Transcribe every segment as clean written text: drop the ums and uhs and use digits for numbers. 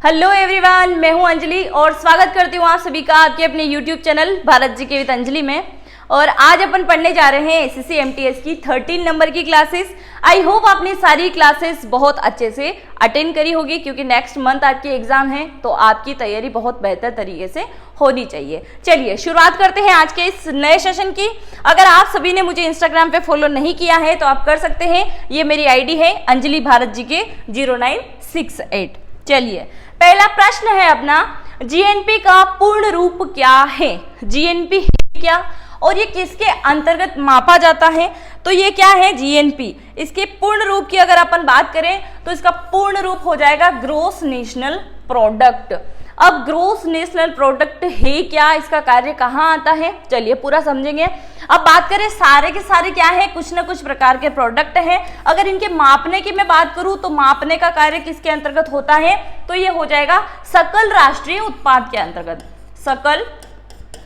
Hello everyone, मैं हूं अंजलि और स्वागत करती हूं आप सभी का आपके अपने यूट्यूब चैनल भारत जी के विद अंजलि में। और आज अपन पढ़ने जा रहे हैं एसएससी एमटीएस की 13 नंबर की क्लासेस। आई होप आपने सारी क्लासेस बहुत अच्छे से अटेंड करी होगी, क्योंकि नेक्स्ट मंथ आपके एग्जाम है, तो आपकी तैयारी बहुत बेहतर तरीके से होनी चाहिए। चलिए शुरुआत करते हैं आज के इस नए सेशन की। अगर आप सभी ने मुझे इंस्टाग्राम पे फॉलो नहीं किया है तो आप कर सकते हैं। ये मेरी आईडी है अंजलि भारत जी के 0968। चलिए पहला प्रश्न है अपना, जीएनपी का पूर्ण रूप क्या है? जीएनपी है क्या और ये किसके अंतर्गत मापा जाता है? तो ये क्या है जीएनपी। इसके पूर्ण रूप की अगर अपन बात करें तो इसका पूर्ण रूप हो जाएगा ग्रोस नेशनल प्रोडक्ट। अब ग्रोस नेशनल प्रोडक्ट है क्या, इसका कार्य कहाँ आता है, चलिए पूरा समझेंगे। अब बात करें सारे के सारे क्या है, कुछ ना कुछ प्रकार के प्रोडक्ट हैं। अगर इनके मापने की मैं बात करूं तो मापने का कार्य किसके अंतर्गत होता है, तो ये हो जाएगा सकल राष्ट्रीय उत्पाद के अंतर्गत। सकल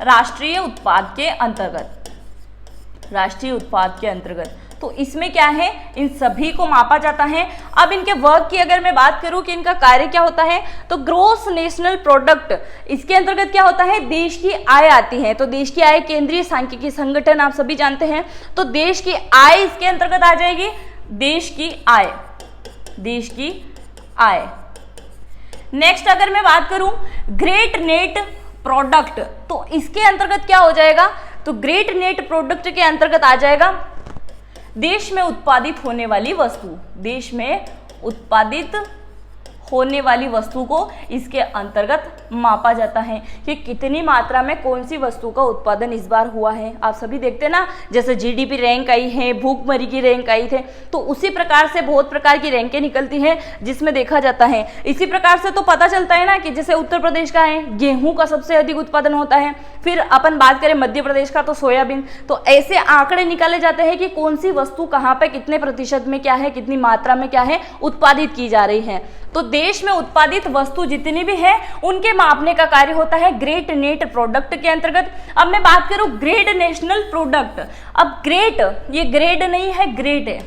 राष्ट्रीय उत्पाद के अंतर्गत, राष्ट्रीय उत्पाद के अंतर्गत। तो इसमें क्या है, इन सभी को मापा जाता है। अब इनके वर्क की अगर मैं बात करूं कि इनका कार्य क्या होता है, तो ग्रोस नेशनल प्रोडक्ट इसके अंतर्गत क्या होता है, देश की आय आती है। तो देश की आय केंद्रीय सांख्यिकी संगठन आप सभी जानते हैं, तो देश की आय इसके अंतर्गत आ जाएगी। देश की आय, देश की आय। नेक्स्ट अगर मैं बात करूं ग्रेट नेट प्रोडक्ट, तो इसके अंतर्गत क्या हो जाएगा, तो ग्रेट नेट प्रोडक्ट के अंतर्गत आ जाएगा देश में उत्पादित होने वाली वस्तु। देश में उत्पादित होने वाली वस्तु को इसके अंतर्गत मापा जाता है कि कितनी मात्रा में कौन सी वस्तु का उत्पादन इस बार हुआ है। आप सभी देखते ना, जैसे जीडीपी रैंक आई है, भूखमरी की रैंक आई थे, तो उसी प्रकार से बहुत प्रकार की रैंकें निकलती हैं जिसमें देखा जाता है। इसी प्रकार से तो पता चलता है ना कि जैसे उत्तर प्रदेश का है, गेहूं का सबसे अधिक उत्पादन होता है। फिर अपन बात करें मध्य प्रदेश का तो सोयाबीन। तो ऐसे आंकड़े निकाले जाते हैं कि कौन सी वस्तु कहाँ पे कितने प्रतिशत में क्या है, कितनी मात्रा में क्या है उत्पादित की जा रही है। तो देश में उत्पादित वस्तु जितनी भी है उनके मापने का कार्य होता है ग्रेट नेट प्रोडक्ट के अंतर्गत। अब मैं बात करूं ग्रेट नेशनल प्रोडक्ट। अब ग्रेट, ये ग्रेड नहीं है, ग्रेट है।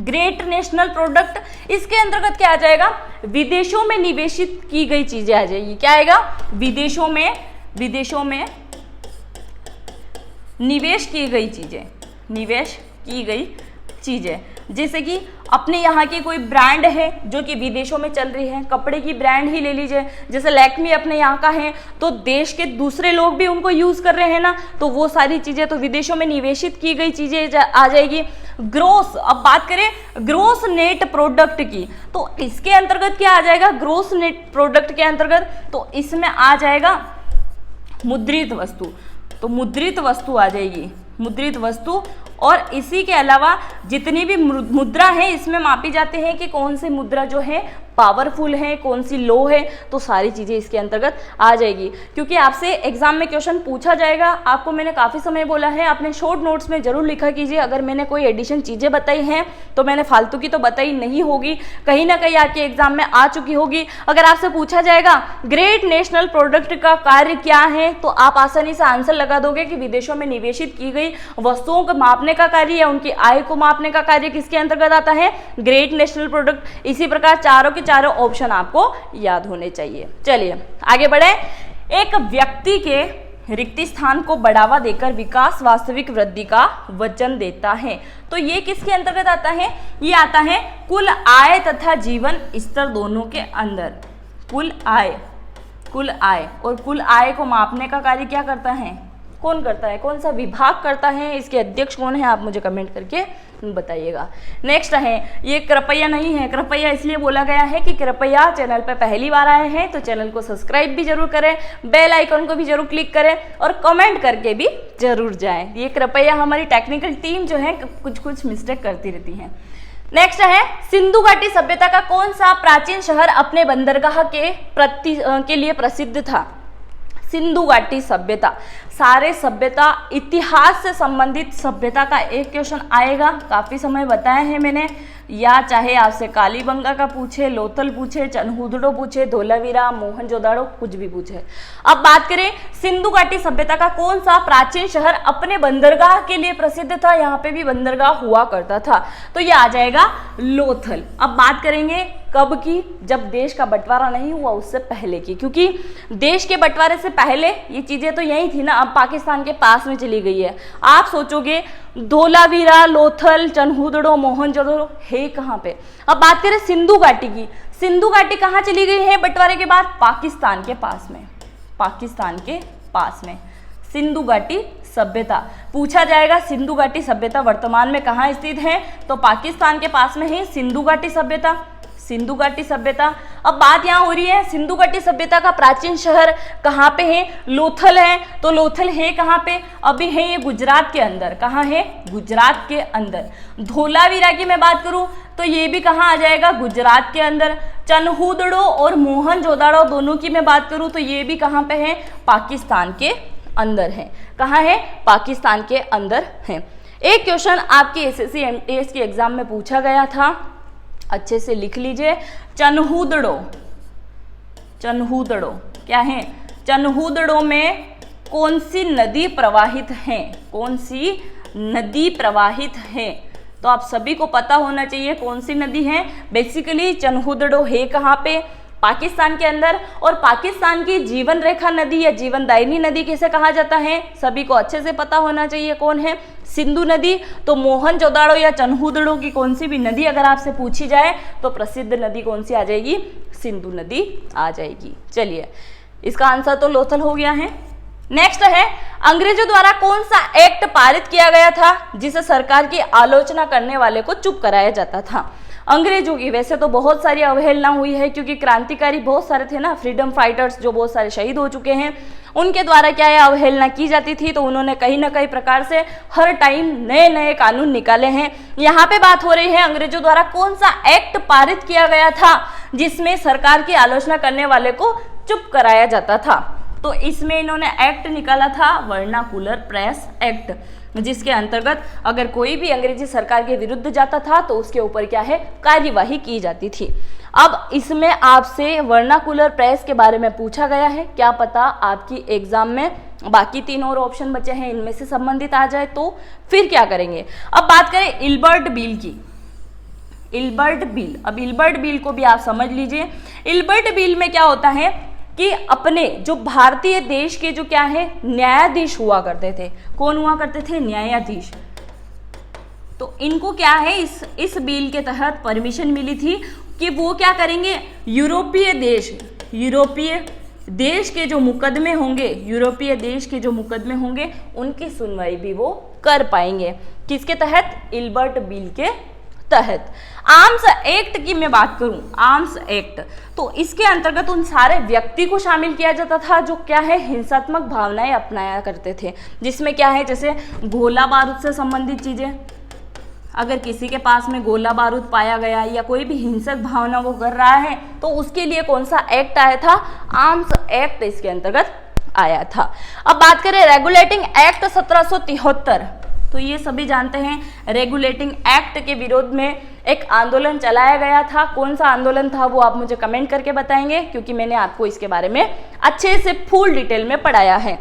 ग्रेट नेशनल प्रोडक्ट इसके अंतर्गत क्या आ जाएगा, विदेशों में निवेशित की गई चीजें आ जाएगी। क्या आएगा, विदेशों में निवेश की गई चीजें, निवेश की गई चीजें। जैसे कि अपने यहाँ की कोई ब्रांड है जो कि विदेशों में चल रही है, कपड़े की ब्रांड ही ले लीजिए, जैसे लैक्मी अपने यहाँ का है, तो देश के दूसरे लोग भी उनको यूज कर रहे हैं ना, तो वो सारी चीजें तो विदेशों में निवेशित की गई चीजें आ जाएगी। ग्रोस, अब बात करें ग्रोस नेट प्रोडक्ट की, तो इसके अंतर्गत क्या आ जाएगा, ग्रोस नेट प्रोडक्ट के अंतर्गत तो इसमें आ जाएगा मुद्रित वस्तु। तो मुद्रित वस्तु आ जाएगी, मुद्रित वस्तु। और इसी के अलावा जितनी भी मुद्रा है इसमें मापी जाते हैं कि कौन सी मुद्रा जो है पावरफुल है, कौन सी लो है, तो सारी चीजें इसके अंतर्गत आ जाएगी। क्योंकि आपसे एग्जाम में क्वेश्चन पूछा जाएगा, आपको मैंने काफी समय बोला है, आपने शॉर्ट नोट्स में जरूर लिखा कीजिए। अगर मैंने कोई एडिशन चीजें बताई हैं तो मैंने फालतू की तो बताई नहीं होगी, कहीं ना कहीं आपके एग्जाम में आ चुकी होगी। अगर आपसे पूछा जाएगा ग्रेट नेशनल प्रोडक्ट का कार्य क्या है, तो आप आसानी से आंसर लगा दोगे कि विदेशों में निवेशित की गई वस्तुओं को मापने का कार्य या उनकी आय को मापने का कार्य किसके अंतर्गत आता है, ग्रेट नेशनल प्रोडक्ट। इसी प्रकार चारों के चारों ऑप्शन आपको याद होने चाहिए। चलिए आगे बढ़े। एक व्यक्ति के रिक्त स्थान को बढ़ावा देकर विकास वास्तविक वृद्धि का वचन देता है, तो ये किसके अंतर्गत आता है, ये आता है कुल आय तथा जीवन स्तर दोनों के अंदर। कुल आय, कुल आय और कुल आय को मापने का कार्य क्या करता है, कौन करता है, कौन सा विभाग करता है, इसके अध्यक्ष कौन है, आप मुझे कमेंट करके बताइएगा। नेक्स्ट है, ये कृपया नहीं है, कृपया इसलिए बोला गया है कि कृपया चैनल पर पहली बार आए हैं तो चैनल को सब्सक्राइब भी जरूर करें, बेल आइकन को भी जरूर क्लिक करें और कमेंट करके भी जरूर जाएं। ये कृपया हमारी टेक्निकल टीम जो है कुछ मिस्टेक करती रहती है। नेक्स्ट है, सिंधु घाटी सभ्यता का कौन सा प्राचीन शहर अपने बंदरगाह के लिए प्रसिद्ध था। सिंधु घाटी सभ्यता, सारे सभ्यता इतिहास से संबंधित सभ्यता का एक क्वेश्चन आएगा, काफी समय बताया है मैंने। या चाहे आपसे कालीबंगा का पूछे, लोथल पूछे, चनहुदड़ो पूछे, धोलावीरा, मोहनजोदाड़ो, कुछ भी पूछे। अब बात करें सिंधु घाटी सभ्यता का कौन सा प्राचीन शहर अपने बंदरगाह के लिए प्रसिद्ध था, यहाँ पे भी बंदरगाह हुआ करता था, तो ये आ जाएगा लोथल। अब बात करेंगे कब की? जब देश का बंटवारा नहीं हुआ उससे पहले की, क्योंकि देश के बंटवारे से पहले ये चीजें तो यही थी ना, अब पाकिस्तान के पास में चली गई है। आप सोचोगे धोलावीरा, लोथल, चनहूदड़ो, मोहनजोदड़ो है कहाँ पे? अब बात करें सिंधु घाटी की, सिंधु घाटी कहाँ चली गई है बंटवारे के बाद? पाकिस्तान के पास में, पाकिस्तान के पास में सिंधु घाटी सभ्यता। पूछा जाएगा सिंधु घाटी सभ्यता वर्तमान में कहाँ स्थित है? तो पाकिस्तान के पास में है सिंधु घाटी सभ्यता, सिंधु घाटी सभ्यता। अब बात यहाँ हो रही है सिंधु घाटी सभ्यता का प्राचीन शहर कहाँ पे है? लोथल है। तो लोथल है कहाँ पे? अभी है ये गुजरात के अंदर। कहाँ है? गुजरात के अंदर। धोलावीरा की मैं बात करूँ तो ये भी कहाँ आ जाएगा? गुजरात के अंदर। चनहूदड़ो और मोहनजोदड़ो दोनों की मैं बात करूँ तो ये भी कहाँ पे है? पाकिस्तान के अंदर है। कहाँ है? पाकिस्तान के अंदर है। एक क्वेश्चन आपके एसएससी एमटीएस के एग्जाम में पूछा गया था, अच्छे से लिख लीजिए। चनहूदड़ो, चनहूदड़ो क्या है? चनहूदड़ो में कौन सी नदी प्रवाहित है? कौन सी नदी प्रवाहित है? तो आप सभी को पता होना चाहिए कौन सी नदी है। बेसिकली चनहूदड़ो है कहाँ पे? पाकिस्तान के अंदर। और पाकिस्तान की जीवन रेखा नदी या जीवनदायिनी नदी किसे कहा जाता है? सभी को अच्छे से पता होना चाहिए कौन है? सिंधु नदी। तो मोहनजोदड़ो या चनहूदड़ो की कौन सी भी नदी अगर आपसे पूछी जाए तो प्रसिद्ध नदी कौन सी आ जाएगी? सिंधु नदी आ जाएगी। चलिए, इसका आंसर तो लोथल हो गया है। नेक्स्ट है, अंग्रेजों द्वारा कौन सा एक्ट पारित किया गया था जिसे सरकार की आलोचना करने वाले को चुप कराया जाता था? अंग्रेजों की वैसे तो बहुत सारी अवहेलना हुई है, क्योंकि क्रांतिकारी बहुत सारे थे ना, फ्रीडम फाइटर्स जो बहुत सारे शहीद हो चुके हैं, उनके द्वारा क्या है अवहेलना की जाती थी। तो उन्होंने कहीं ना कहीं प्रकार से हर टाइम नए नए कानून निकाले हैं। यहाँ पे बात हो रही है अंग्रेजों द्वारा कौन सा एक्ट पारित किया गया था जिसमें सरकार की आलोचना करने वाले को चुप कराया जाता था? तो इसमें इन्होंने एक्ट निकाला था वर्नाकुलर प्रेस एक्ट, जिसके अंतर्गत अगर कोई भी अंग्रेजी सरकार के विरुद्ध जाता था तो उसके ऊपर क्या है कार्यवाही की जाती थी। अब इसमें आपसे वर्नाकुलर प्रेस के बारे में पूछा गया है, क्या पता आपकी एग्जाम में बाकी 3 और ऑप्शन बचे हैं इनमें से संबंधित आ जाए तो फिर क्या करेंगे। अब बात करें इल्बर्ट बिल की, इल्बर्ट बिल। अब इल्बर्ट बिल को भी आप समझ लीजिए। इल्बर्ट बिल में क्या होता है कि अपने जो भारतीय देश के जो क्या है न्यायाधीश हुआ करते थे, कौन हुआ करते थे? न्यायाधीश। तो इनको क्या है इस बिल के तहत परमिशन मिली थी कि वो क्या करेंगे, यूरोपीय देश के जो मुकदमे होंगे, यूरोपीय देश के जो मुकदमे होंगे उनकी सुनवाई भी वो कर पाएंगे। किसके तहत? इल्बर्ट बिल के तहत। आर्म्स एक्ट की मैं बात करूं, आर्म्स एक्ट, तो इसके अंतर्गत उन सारे व्यक्ति को शामिल किया जाता था जो क्या है हिंसात्मक भावनाएं अपनाया करते थे, जिसमें क्या है जैसे गोला बारूद से संबंधित चीजें, अगर किसी के पास में गोला बारूद पाया गया या कोई भी हिंसक भावना वो कर रहा है तो उसके लिए कौन सा एक्ट आया था? आर्म्स एक्ट इसके अंतर्गत आया था। अब बात करें रेगुलेटिंग एक्ट 1773, तो ये सभी जानते हैं रेगुलेटिंग एक्ट के विरोध में एक आंदोलन चलाया गया था। कौन सा आंदोलन था वो आप मुझे कमेंट करके बताएंगे, क्योंकि मैंने आपको इसके बारे में अच्छे से फुल डिटेल में पढ़ाया है।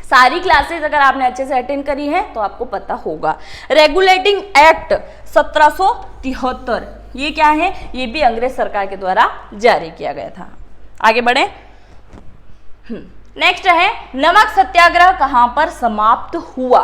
सारी क्लासेस अगर आपने अच्छे से अटेंड करी है तो आपको पता होगा। रेगुलेटिंग एक्ट 1773 ये क्या है? ये भी अंग्रेज सरकार के द्वारा जारी किया गया था। आगे बढ़े। नेक्स्ट है नमक सत्याग्रह कहां पर समाप्त हुआ।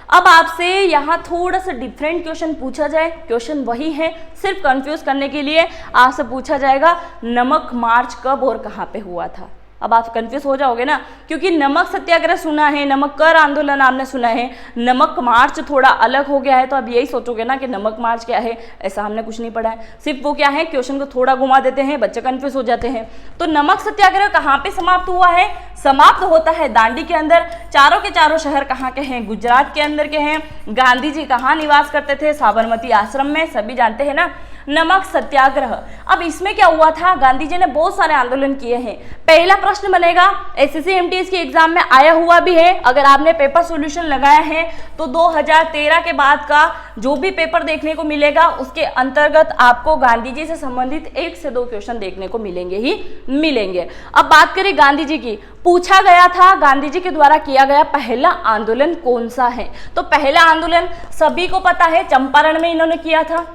अब आपसे यहाँ थोड़ा सा डिफरेंट क्वेश्चन पूछा जाए, क्वेश्चन वही है, सिर्फ कंफ्यूज करने के लिए आपसे पूछा जाएगा नमक मार्च कब और कहाँ पे हुआ था। अब आप कंफ्यूज हो जाओगे ना, क्योंकि नमक सत्याग्रह सुना है, नमक कर आंदोलन आपने सुना है, नमक मार्च थोड़ा अलग हो गया है, तो अब यही सोचोगे ना कि नमक मार्च क्या है, ऐसा हमने कुछ नहीं पढ़ा है। सिर्फ वो क्या है क्वेश्चन को थोड़ा घुमा देते हैं, बच्चे कंफ्यूज हो जाते हैं। तो नमक सत्याग्रह कहाँ पे समाप्त हुआ है? समाप्त होता है दांडी के अंदर। चारों के चारों शहर कहाँ के हैं? गुजरात के अंदर के हैं। गांधी जी कहाँ निवास करते थे? साबरमती आश्रम में, सभी जानते हैं ना। नमक सत्याग्रह, अब इसमें क्या हुआ था? गांधी जी ने बहुत सारे आंदोलन किए हैं। पहला प्रश्न बनेगा, एसएससी एमटीएस के एग्जाम में आया हुआ भी है, अगर आपने पेपर सॉल्यूशन लगाया है तो 2013 के बाद का जो भी पेपर देखने को मिलेगा उसके अंतर्गत आपको गांधी जी से संबंधित 1 से 2 क्वेश्चन देखने को मिलेंगे ही मिलेंगे। अब बात करें गांधी जी की, पूछा गया था गांधी जी के द्वारा किया गया पहला आंदोलन कौन सा है? तो पहला आंदोलन सभी को पता है, चंपारण में इन्होंने किया था।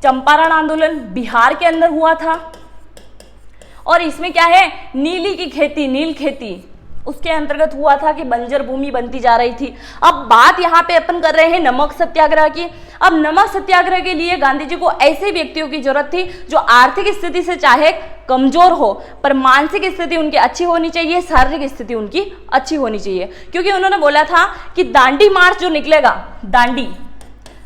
चंपारण आंदोलन बिहार के अंदर हुआ था। और इसमें क्या है, नीली की खेती, नील खेती उसके अंतर्गत हुआ था कि बंजर भूमि बनती जा रही थी। अब बात यहाँ पे अपन कर रहे हैं नमक सत्याग्रह की। अब नमक सत्याग्रह के लिए गांधी जी को ऐसे व्यक्तियों की जरूरत थी जो आर्थिक स्थिति से चाहे कमजोर हो पर मानसिक स्थिति उनकी अच्छी होनी चाहिए, शारीरिक स्थिति उनकी अच्छी होनी चाहिए। क्योंकि उन्होंने बोला था कि दांडी मार्च जो निकलेगा,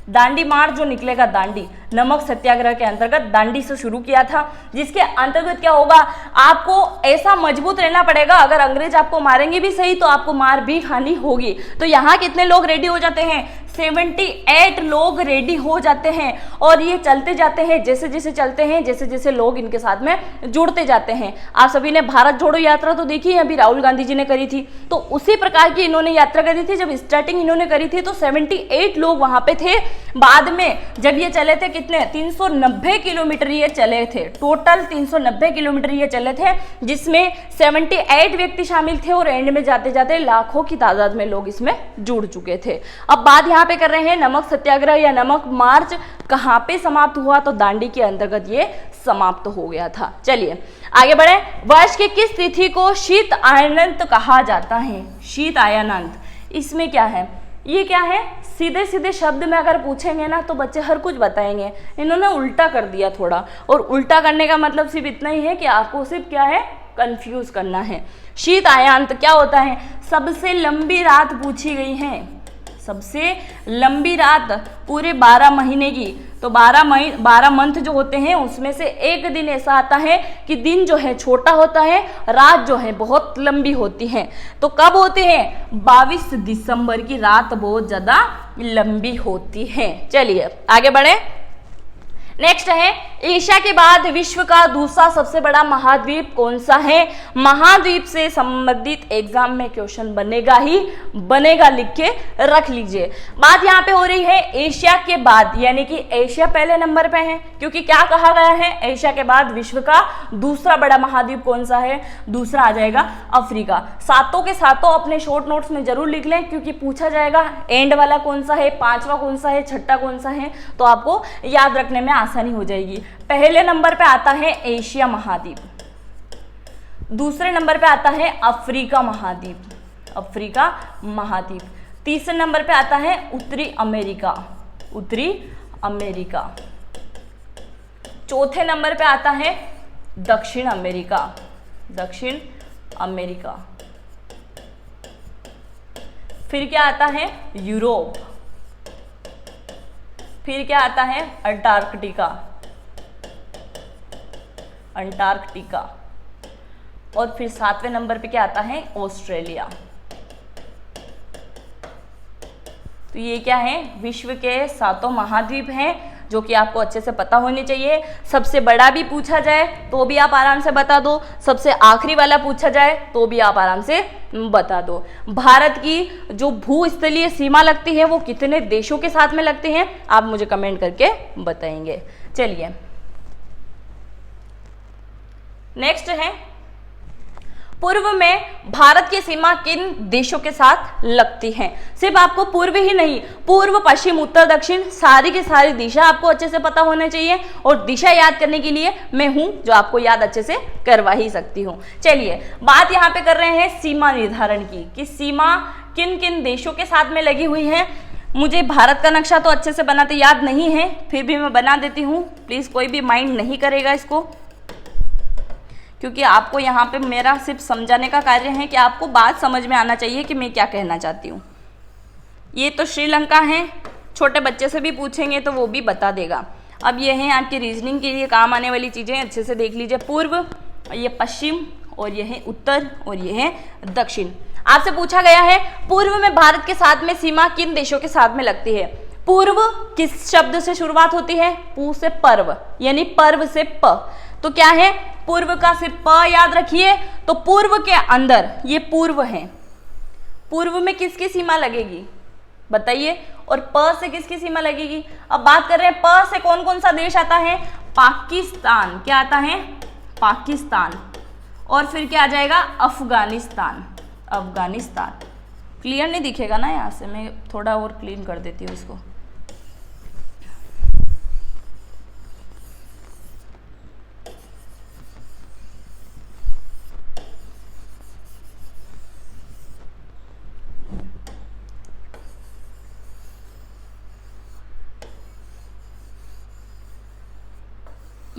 दांडी मार्च जो निकलेगा, दांडी नमक सत्याग्रह के अंतर्गत दांडी से शुरू किया था, जिसके अंतर्गत क्या होगा, आपको ऐसा मजबूत रहना पड़ेगा, अगर अंग्रेज आपको मारेंगे भी सही तो आपको मार भी खानी होगी। तो यहाँ कितने लोग रेडी हो जाते हैं, 78 लोग रेडी हो जाते हैं। और ये चलते जाते हैं, जैसे जैसे चलते हैं, जैसे जैसे लोग इनके साथ में जुड़ते जाते हैं। आप सभी ने भारत जोड़ो यात्रा तो देखी है, अभी राहुल गांधी जी ने करी थी, तो उसी प्रकार की इन्होंने यात्रा करी थी। जब स्टार्टिंग इन्होंने करी थी तो 78 लोग वहां पे थे। बाद में जब ये चले थे, कितने 390 किलोमीटर ये चले थे, टोटल 390 किलोमीटर ये चले थे, जिसमें 78 व्यक्ति शामिल थे और एंड में जाते जाते लाखों की तादाद में लोग इसमें जुड़ चुके थे। अब बात यहाँ पे कर रहे हैं नमक सत्याग्रह या नमक मार्च कहाँ पे समाप्त हुआ, तो दांडी के अंतर्गत ये समाप्त हो गया था। चलिए आगे बढ़े। वर्ष की किस तिथि को शीत आयनांत कहा जाता है, शीत आयनांत, इसमें क्या है, ये क्या है, सीधे सीधे शब्द में अगर पूछेंगे ना तो बच्चे हर कुछ बताएंगे। इन्होंने उल्टा कर दिया थोड़ा, और उल्टा करने का मतलब सिर्फ इतना ही है कि आपको सिर्फ क्या है, कंफ्यूज करना है। शीत आयनांत क्या होता है, सबसे लंबी रात पूछी गई है, सबसे लंबी रात पूरे 12 महीने की। तो 12 मंथ जो होते हैं उसमें से एक दिन ऐसा आता है कि दिन जो है छोटा होता है, रात जो है बहुत लंबी होती है। तो कब होते हैं, 22 दिसंबर की रात बहुत ज्यादा लंबी होती है। चलिए आगे बढ़े। नेक्स्ट है, एशिया के बाद विश्व का दूसरा सबसे बड़ा महाद्वीप कौन सा है। महाद्वीप से संबंधित एग्जाम में क्वेश्चन बनेगा ही बनेगा, लिख के रख लीजिए। बात यहाँ पे हो रही है एशिया के बाद, यानी कि एशिया पहले नंबर पे है, क्योंकि क्या कहा गया है, एशिया के बाद विश्व का दूसरा बड़ा महाद्वीप कौन सा है, दूसरा आ जाएगा अफ्रीका। सातों के सातों अपने शॉर्ट नोट्स में जरूर लिख लें, क्योंकि पूछा जाएगा एंड वाला कौन सा है, पांचवा कौन सा है, छठा कौन सा है, तो आपको याद रखने में आसानी हो जाएगी। पहले नंबर पे आता है एशिया महाद्वीप, दूसरे नंबर पे आता है अफ्रीका महाद्वीप, अफ्रीका महाद्वीप, तीसरे नंबर पे आता है उत्तरी अमेरिका, उत्तरी अमेरिका, चौथे नंबर पे आता है दक्षिण अमेरिका, दक्षिण अमेरिका, फिर क्या आता है यूरोप, फिर क्या आता है अंटार्कटिका, अंटार्कटिका, और फिर सातवें नंबर पे क्या आता है ऑस्ट्रेलिया। तो ये क्या है, विश्व के सातों महाद्वीप हैं जो कि आपको अच्छे से पता होने चाहिए। सबसे बड़ा भी पूछा जाए तो भी आप आराम से बता दो, सबसे आखिरी वाला पूछा जाए तो भी आप आराम से बता दो। भारत की जो भूस्थलीय सीमा लगती है वो कितने देशों के साथ में लगती है, आप मुझे कमेंट करके बताएंगे। चलिए नेक्स्ट है, पूर्व में भारत की सीमा किन देशों के साथ लगती है। सिर्फ आपको पूर्व ही नहीं, पूर्व पश्चिम उत्तर दक्षिण सारी की सारी दिशा आपको अच्छे से पता होना चाहिए, और दिशा याद करने के लिए मैं हूं जो आपको याद अच्छे से करवा ही सकती हूं। चलिए बात यहां पे कर रहे हैं सीमा निर्धारण की, कि सीमा किन किन देशों के साथ में लगी हुई है। मुझे भारत का नक्शा तो अच्छे से बनाते याद नहीं है, फिर भी मैं बना देती हूँ, प्लीज कोई भी माइंड नहीं करेगा इसको, क्योंकि आपको यहाँ पे मेरा सिर्फ समझाने का कार्य है कि आपको बात समझ में आना चाहिए कि मैं क्या कहना चाहती हूँ। ये तो श्रीलंका है, छोटे बच्चे से भी पूछेंगे तो वो भी बता देगा। अब ये है आपकी रीजनिंग के लिए काम आने वाली चीज़ें, अच्छे से देख लीजिए। पूर्व, ये पश्चिम, और ये है उत्तर, और ये है दक्षिण। आपसे पूछा गया है पूर्व में भारत के साथ में सीमा किन देशों के साथ में लगती है। पूर्व किस शब्द से शुरुआत होती है, पू से पर्व, यानी पर्व से प। तो क्या है, पूर्व का सिर्फ प याद रखिए। तो पूर्व के अंदर ये पूर्व है, पूर्व में किसकी सीमा लगेगी बताइए, और प से किसकी सीमा लगेगी। अब बात कर रहे हैं प से कौन कौन सा देश आता है, पाकिस्तान, क्या आता है पाकिस्तान, और फिर क्या आ जाएगा अफगानिस्तान, अफगानिस्तान। क्लियर नहीं दिखेगा ना, यहाँ से मैं थोड़ा और क्लीन कर देती हूँ इसको।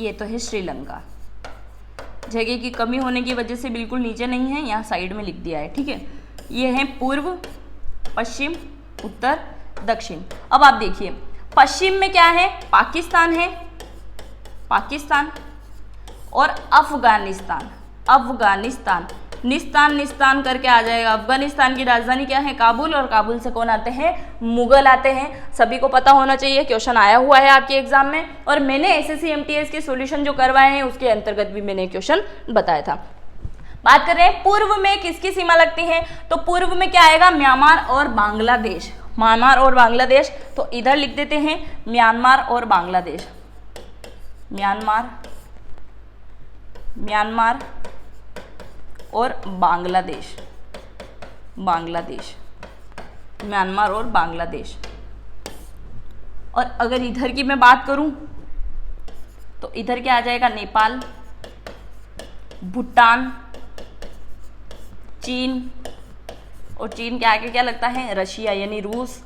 ये तो है श्रीलंका। जगह की कमी होने की वजह से बिल्कुल नीचे नहीं है, यहाँ साइड में लिख दिया है, ठीक है। ये है पूर्व, पश्चिम, उत्तर, दक्षिण। अब आप देखिए पश्चिम में क्या है, पाकिस्तान है, पाकिस्तान और अफगानिस्तान, अफगानिस्तान, निस्तान निस्तान करके आ जाएगा। अफगानिस्तान की राजधानी क्या है, काबुल, और काबुल से कौन आते हैं, मुगल आते हैं। सभी को पता होना चाहिए, क्वेश्चन आया हुआ है आपके एग्जाम में, और मैंने एसएससी एमटीएस के सॉल्यूशन जो करवाए हैं उसके अंतर्गत भी मैंने क्वेश्चन बताया था। बात कर रहे हैं पूर्व में किसकी सीमा लगती है, तो पूर्व में क्या आएगा, म्यांमार और बांग्लादेश, म्यांमार और बांग्लादेश। तो इधर लिख देते हैं म्यांमार और बांग्लादेश, म्यांमार, म्यांमार और बांग्लादेश, बांग्लादेश, म्यांमार और बांग्लादेश। और अगर इधर की मैं बात करूं तो इधर क्या आ जाएगा, नेपाल, भूटान, चीन, और चीन के आगे क्या लगता है, रशिया यानी रूस।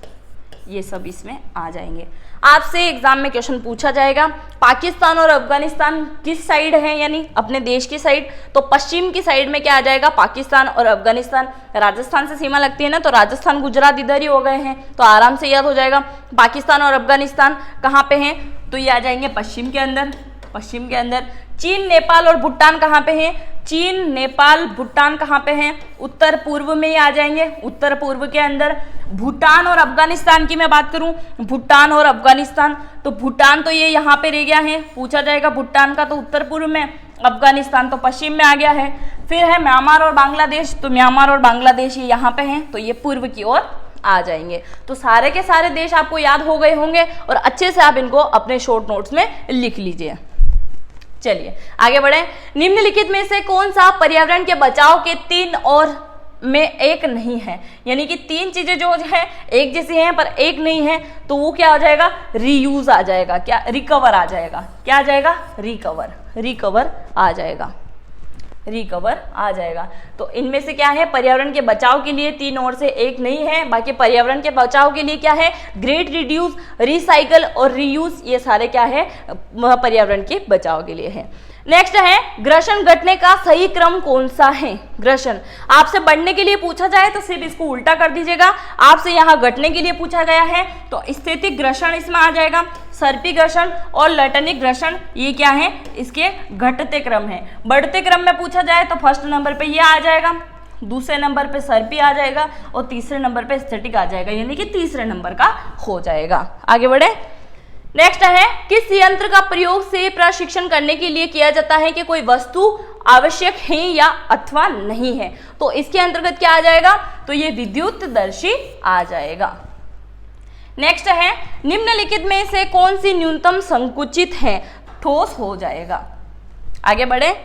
ये सब इसमें आ जाएंगे। आपसे एग्जाम में क्वेश्चन पूछा जाएगा पाकिस्तान और अफगानिस्तान किस साइड है, यानी अपने देश की साइड, तो पश्चिम की साइड में क्या आ जाएगा, पाकिस्तान और अफगानिस्तान। राजस्थान से सीमा लगती है ना, तो राजस्थान गुजरात इधर ही हो गए हैं, तो आराम से याद हो जाएगा। पाकिस्तान और अफगानिस्तान कहाँ पे हैं, तो ये आ जाएंगे पश्चिम के अंदर, पश्चिम के अंदर। चीन, नेपाल और भूटान कहाँ पे हैं, चीन, नेपाल, भूटान कहाँ पे हैं, उत्तर पूर्व में ही आ जाएंगे, उत्तर पूर्व के अंदर। भूटान और अफगानिस्तान की मैं बात करूं, भूटान और अफगानिस्तान, तो भूटान तो ये यहाँ पे रह गया है, पूछा जाएगा भूटान का, तो उत्तर पूर्व में, अफगानिस्तान तो पश्चिम में आ गया है। फिर है म्यांमार और बांग्लादेश, तो म्यांमार और बांग्लादेश ये यहाँ पे हैं, तो ये पूर्व की ओर आ जाएंगे। तो सारे के सारे देश आपको याद हो गए होंगे, और अच्छे से आप इनको अपने शॉर्ट नोट्स में लिख लीजिए। चलिए आगे बढ़े। निम्नलिखित में से कौन सा पर्यावरण के बचाव के 3 और में एक नहीं है, यानी कि 3 चीजें जो है एक जैसी हैं पर एक नहीं है, तो वो क्या हो जाएगा, रीयूज आ जाएगा, क्या, रिकवर आ जाएगा, क्या आ जाएगा, रिकवर, रिकवर आ जाएगा, रिकवर आ जाएगा। तो इनमें से क्या है, पर्यावरण के बचाव के लिए 3 और से एक नहीं है, बाकी पर्यावरण के बचाव के लिए क्या है, ग्रेट रिड्यूस, रिसाइकल और रीयूज, ये सारे क्या है, पर्यावरण के बचाव के लिए है। नेक्स्ट है ग्रसन घटने का सही क्रम कौन सा है। ग्रसन आपसे बढ़ने के लिए पूछा जाए तो सिर्फ इसको उल्टा कर दीजिएगा, आपसे यहाँ घटने के लिए पूछा गया है तो स्थितिक ग्रसन इसमें आ जाएगा, सर्पी ग्रसन और लैटनिक ग्रसन ये क्या है, इसके घटते क्रम है। बढ़ते क्रम में पूछा जाए तो फर्स्ट नंबर पे ये आ जाएगा, दूसरे नंबर पे सर्पी आ जाएगा और तीसरे नंबर पे स्थितिक आ जाएगा, यानी कि तीसरे नंबर का हो जाएगा। आगे बढ़े। नेक्स्ट है किस यंत्र का प्रयोग से प्रशिक्षण करने के लिए किया जाता है कि कोई वस्तु आवश्यक है या अथवा नहीं है, तो इसके अंतर्गत क्या आ जाएगा, तो ये विद्युतदर्शी आ जाएगा। नेक्स्ट है निम्नलिखित में से कौन सी न्यूनतम संकुचित है, ठोस हो जाएगा। आगे बढ़े।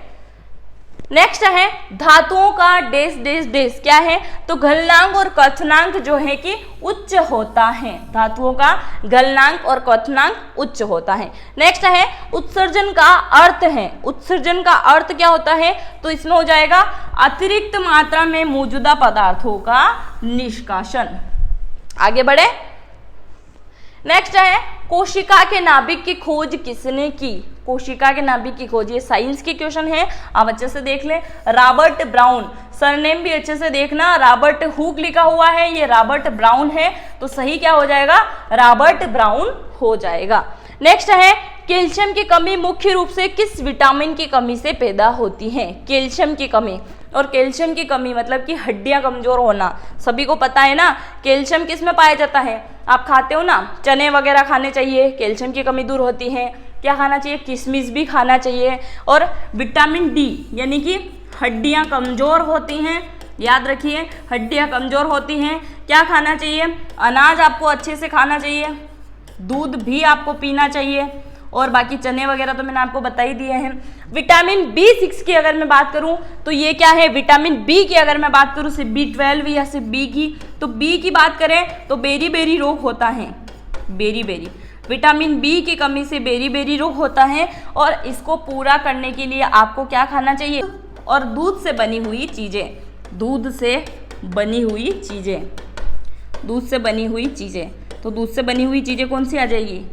नेक्स्ट है धातुओं का डेस डेस डेस क्या है, तो गलनांक और क्वथनांक जो है कि उच्च होता है, धातुओं का गलनांक और क्वथनांक उच्च होता है। नेक्स्ट है उत्सर्जन का अर्थ है, उत्सर्जन का अर्थ क्या होता है, तो इसमें हो जाएगा अतिरिक्त मात्रा में मौजूदा पदार्थों का निष्कासन। आगे बढ़े। नेक्स्ट है कोशिका के नाभिक की खोज किसने की, कोशिका के नाभिक की खोज, ये साइंस की क्वेश्चन है, आप अच्छे से देख ले। रॉबर्ट ब्राउन, सरनेम भी अच्छे से देखना, रॉबर्ट हुक लिखा हुआ है, ये रॉबर्ट ब्राउन है, तो सही क्या हो जाएगा, रॉबर्ट ब्राउन हो जाएगा। नेक्स्ट है कैल्शियम की कमी मुख्य रूप से किस विटामिन की कमी से पैदा होती है, कैल्शियम की कमी, और कैल्शियम की कमी मतलब कि हड्डियां कमजोर होना, सभी को पता है ना। कैल्शियम किस में पाया जाता है, आप खाते हो ना, चने वगैरह खाने चाहिए, कैल्शियम की कमी दूर होती है। क्या खाना चाहिए, किशमिश भी खाना चाहिए। और विटामिन डी यानी कि हड्डियां कमजोर होती हैं, याद रखिए हड्डियां कमजोर होती हैं, क्या खाना चाहिए, अनाज आपको अच्छे से खाना चाहिए, दूध भी आपको पीना चाहिए, और बाकी चने वगैरह तो मैंने आपको बता ही दिए हैं। विटामिन B6 की अगर मैं बात करूं तो ये क्या है, विटामिन बी की अगर मैं बात करूं सिर्फ B12 या सिर्फ बी की, तो बी की बात करें तो बेरी बेरी रोग होता है, बेरी बेरी, विटामिन बी की कमी से बेरी बेरी रोग होता है, और इसको पूरा करने के लिए आपको क्या खाना चाहिए, और दूध से बनी हुई चीज़ें, दूध से बनी हुई चीज़ें, दूध से बनी हुई चीज़ें, तो दूध से बनी हुई चीज़ें कौन सी आ जाएगी,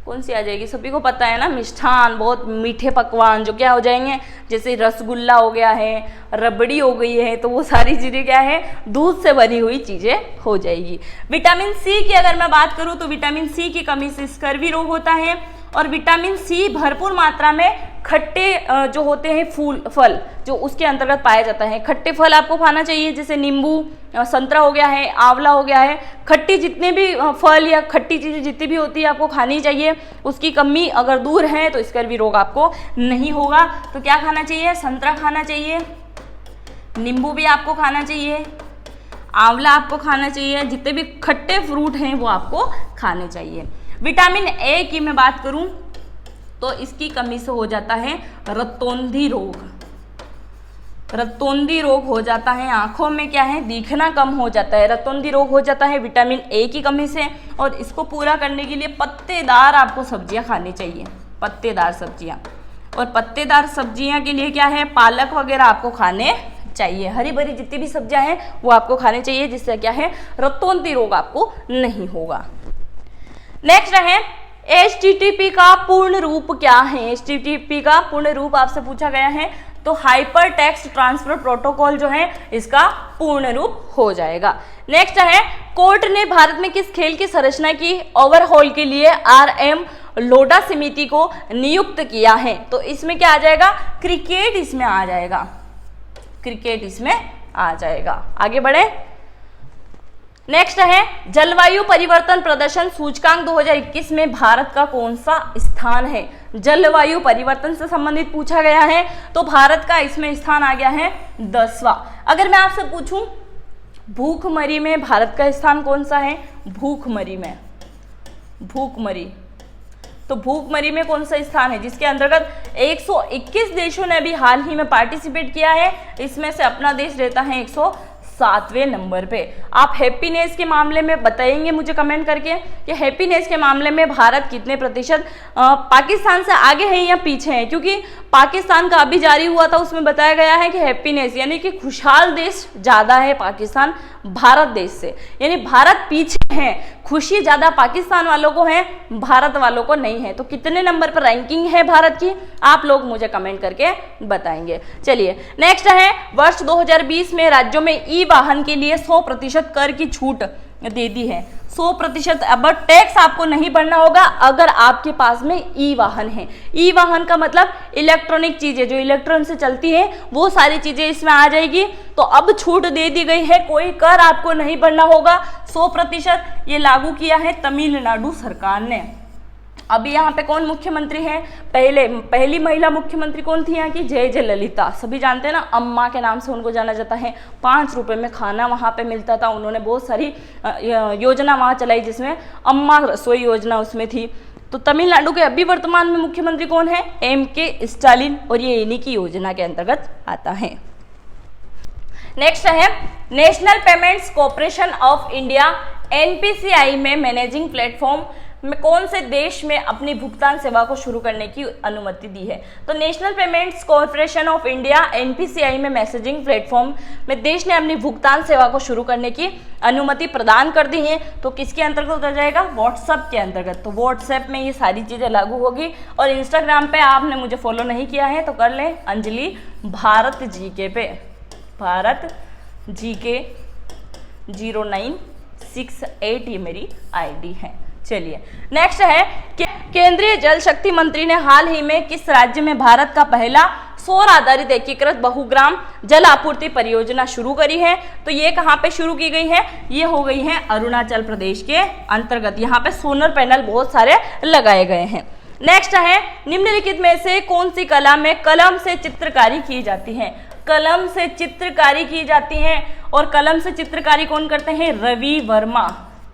कौन सी आ जाएगी, सभी को पता है ना, मिष्ठान, बहुत मीठे पकवान जो क्या हो जाएंगे, जैसे रसगुल्ला हो गया है, रबड़ी हो गई है, तो वो सारी चीज़ें क्या है, दूध से बनी हुई चीज़ें हो जाएगी। विटामिन सी की अगर मैं बात करूँ तो विटामिन सी की कमी से स्कर्वी रोग होता है। और विटामिन सी भरपूर मात्रा में खट्टे जो होते हैं फल जो उसके अंतर्गत पाया जाता है। खट्टे फल आपको खाना चाहिए, जैसे नींबू, संतरा हो गया है, आंवला हो गया है। खट्टी जितने भी फल या खट्टी चीज़ें जितनी भी होती है आपको खानी चाहिए। उसकी कमी अगर दूर है तो स्कर्वी रोग आपको नहीं होगा। तो क्या खाना चाहिए, संतरा खाना चाहिए, नींबू भी आपको खाना चाहिए, आंवला आपको खाना चाहिए, जितने भी खट्टे फ्रूट हैं वो आपको खाने चाहिए। विटामिन ए की मैं बात करूं तो इसकी कमी से हो जाता है रतौंधी रोग। रतौंधी रोग हो जाता है, आंखों में क्या है, दिखना कम हो जाता है। रतौंधी रोग हो जाता है विटामिन ए की कमी से। और इसको पूरा करने के लिए पत्तेदार आपको सब्जियां खानी चाहिए, पत्तेदार सब्जियां। और पत्तेदार सब्जियां के लिए क्या है, पालक वगैरह आपको खाने चाहिए। हरी भरी जितनी भी सब्जियां हैं वो आपको खाने चाहिए, जिससे क्या है, रतौंधी रोग आपको नहीं होगा। नेक्स्ट है HTTP का पूर्ण रूप क्या है। HTTP का पूर्ण रूप आपसे पूछा गया है, तो हाइपर टेक्स्ट ट्रांसफर प्रोटोकॉल जो है इसका पूर्ण रूप हो जाएगा। नेक्स्ट है, कोर्ट ने भारत में किस खेल की संरचना की ओवरहॉल के लिए RM लोढ़ा समिति को नियुक्त किया है। तो इसमें क्या आ जाएगा, क्रिकेट इसमें आ जाएगा, क्रिकेट इसमें आ जाएगा। आगे बढ़े। नेक्स्ट है, जलवायु परिवर्तन प्रदर्शन सूचकांक 2021 में भारत का कौन सा स्थान है। जलवायु परिवर्तन से संबंधित पूछा गया है, तो भारत का इसमें स्थान आ गया है 10वां। अगर मैं आपसे पूछूं भूखमरी में भारत का स्थान कौन सा है, भूखमरी में, भूखमरी, तो भूखमरी में कौन सा स्थान है, जिसके अंतर्गत 121 देशों ने अभी हाल ही में पार्टिसिपेट किया है। इसमें से अपना देश रहता है 107वें नंबर पे। आप हैप्पीनेस के मामले में बताएंगे मुझे कमेंट करके कि हैप्पीनेस के मामले में भारत कितने प्रतिशत पाकिस्तान से आगे है या पीछे है। क्योंकि पाकिस्तान का अभी जारी हुआ था, उसमें बताया गया है कि हैप्पीनेस यानी कि खुशहाल देश ज़्यादा है पाकिस्तान भारत देश से, यानी भारत पीछे है, खुशी ज़्यादा पाकिस्तान वालों को है, भारत वालों को नहीं है। तो कितने नंबर पर रैंकिंग है भारत की, आप लोग मुझे कमेंट करके बताएंगे। चलिए नेक्स्ट है, वर्ष 2020 में राज्यों में ई वाहन के लिए 100% कर की छूट दे दी है। 100%। अब टैक्स आपको नहीं भरना होगा अगर आपके पास में ई वाहन है। ई वाहन का मतलब इलेक्ट्रॉनिक चीजें जो इलेक्ट्रॉन से चलती है वो सारी चीजें इसमें आ जाएगी। तो अब छूट दे दी गई है, कोई कर आपको नहीं भरना होगा। 100% ये लागू किया है तमिलनाडु सरकार ने। अभी यहाँ पे कौन मुख्यमंत्री है, पहली महिला मुख्यमंत्री कौन थी यहाँ की, जय जयललिता। सभी जानते हैं ना, अम्मा के नाम से उनको जाना जाता है। 5 रुपए में खाना वहाँ पे मिलता था। उन्होंने बहुत सारी योजना वहाँ चलाई, जिसमें अम्मा रसोई योजना उसमें थी। तो तमिलनाडु के अभी वर्तमान में मुख्यमंत्री कौन है, MK स्टालिन, और ये इन्हीं की योजना के अंतर्गत आता है। नेक्स्ट है, national payments corporation of India NPCI में मैनेजिंग प्लेटफॉर्म में कौन से देश में अपनी भुगतान सेवा को शुरू करने की अनुमति दी है। तो national payments corporation of India NPCI में मैसेजिंग प्लेटफॉर्म में देश ने अपनी भुगतान सेवा को शुरू करने की अनुमति प्रदान कर दी है। तो किसके अंतर्गत आ जाएगा, व्हाट्सएप के अंतर्गत। तो व्हाट्सएप में ये सारी चीजें लागू होगी। और इंस्टाग्राम पे आपने मुझे फॉलो नहीं किया है तो कर लें, अंजलि भारत GK पे, भारत GK 0968 ये मेरी ID है। चलिए नेक्स्ट है, केंद्रीय जल शक्ति मंत्री ने हाल ही में किस राज्य में भारत का पहला सौर आधारित एकीकृत बहुग्राम जल आपूर्ति परियोजना शुरू करी है। तो ये कहाँ पे शुरू की गई है, ये हो गई है अरुणाचल प्रदेश के अंतर्गत। यहाँ पे सोलर पैनल बहुत सारे लगाए गए हैं। नेक्स्ट है, निम्नलिखित में से कौन सी कला में कलम से चित्रकारी की जाती है। कलम से चित्रकारी की जाती है, और कलम से चित्रकारी कौन करते हैं, रवि वर्मा।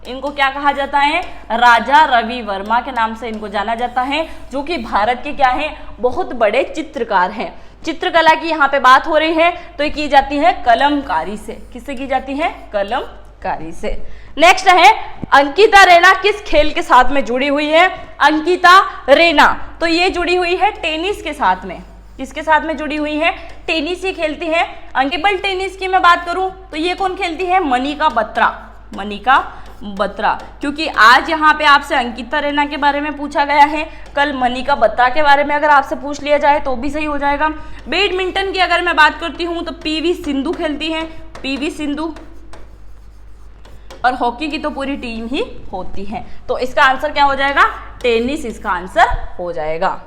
इनको क्या कहा जाता है, राजा रवि वर्मा के नाम से इनको जाना जाता है, जो कि भारत के क्या है, बहुत बड़े चित्रकार हैं। चित्रकला की यहाँ पे बात हो रही है तो ये की जाती है कलमकारी से। किससे की जाती है, कलमकारी से। नेक्स्ट है, अंकिता रैना किस खेल के साथ में जुड़ी हुई है। अंकिता रैना तो ये जुड़ी हुई है टेनिस के साथ में। किसके साथ में जुड़ी हुई है, टेनिस ही खेलती है। टेबल टेनिस की मैं बात करूं तो ये कौन खेलती है, मनिका बत्रा। मनिका बत्रा, क्योंकि आज यहाँ पे आपसे अंकिता रैना के बारे में पूछा गया है, कल मनिका बत्रा के बारे में अगर आपसे पूछ लिया जाए तो भी सही हो जाएगा। बैडमिंटन की अगर मैं बात करती हूँ तो पीवी सिंधु खेलती हैं, पीवी सिंधु, और हॉकी की तो पूरी टीम ही होती है। तो इसका आंसर क्या हो जाएगा, टेनिस इसका आंसर हो जाएगा।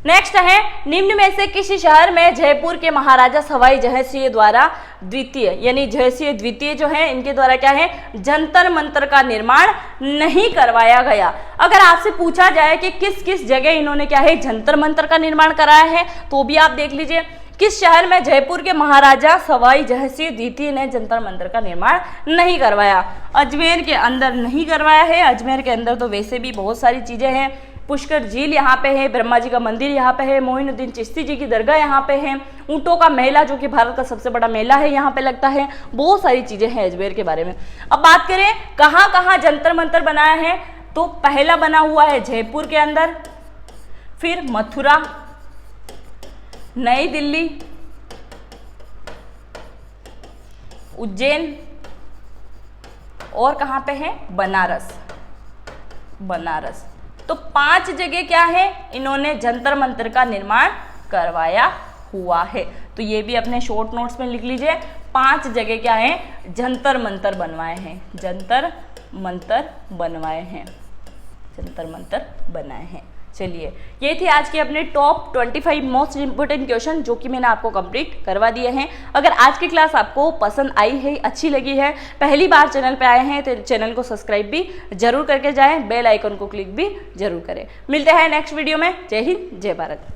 नेक्स्ट है, निम्न में से किसी शहर में जयपुर के महाराजा सवाई जयसिंह द्वारा द्वितीय, यानी जयसिंह द्वितीय जो है इनके द्वारा क्या है, जंतर मंतर का निर्माण नहीं करवाया गया। अगर आपसे पूछा जाए कि किस किस जगह इन्होंने क्या है जंतर मंतर का निर्माण कराया है, तो भी आप देख लीजिए, किस शहर में जयपुर के महाराजा सवाई जयसिंह द्वितीय ने जंतर मंतर का निर्माण नहीं करवाया। अजमेर के अंदर नहीं करवाया है। अजमेर के अंदर तो वैसे भी बहुत सारी चीजें हैं, पुष्कर झील यहाँ पे है, ब्रह्मा जी का मंदिर यहाँ पे है, मोइनुद्दीन चिश्ती जी की दरगाह यहाँ पे है, ऊंटों का मेला जो कि भारत का सबसे बड़ा मेला है यहाँ पे लगता है, बहुत सारी चीजें हैं अजमेर के बारे में। अब बात करें कहाँ कहाँ जंतर मंतर बनाया है, तो पहला बना हुआ है जयपुर के अंदर, फिर मथुरा, नई दिल्ली, उज्जैन, और कहाँ पे है, बनारस, बनारस। तो 5 जगह क्या है, इन्होंने जंतर मंतर का निर्माण करवाया हुआ है। तो ये भी अपने शॉर्ट नोट्स में लिख लीजिए, 5 जगह क्या है, जंतर मंतर बनवाए हैं, जंतर मंतर बनवाए हैं, जंतर मंतर बनाए हैं। चलिए, ये थी आज के अपने टॉप 25 मोस्ट इंपोर्टेंट क्वेश्चन जो कि मैंने आपको कंप्लीट करवा दिए हैं। अगर आज की क्लास आपको पसंद आई है, अच्छी लगी है, पहली बार चैनल पे आए हैं तो चैनल को सब्सक्राइब भी जरूर करके जाएं, बेल आइकन को क्लिक भी जरूर करें। मिलते हैं नेक्स्ट वीडियो में। जय हिंद, जय भारत।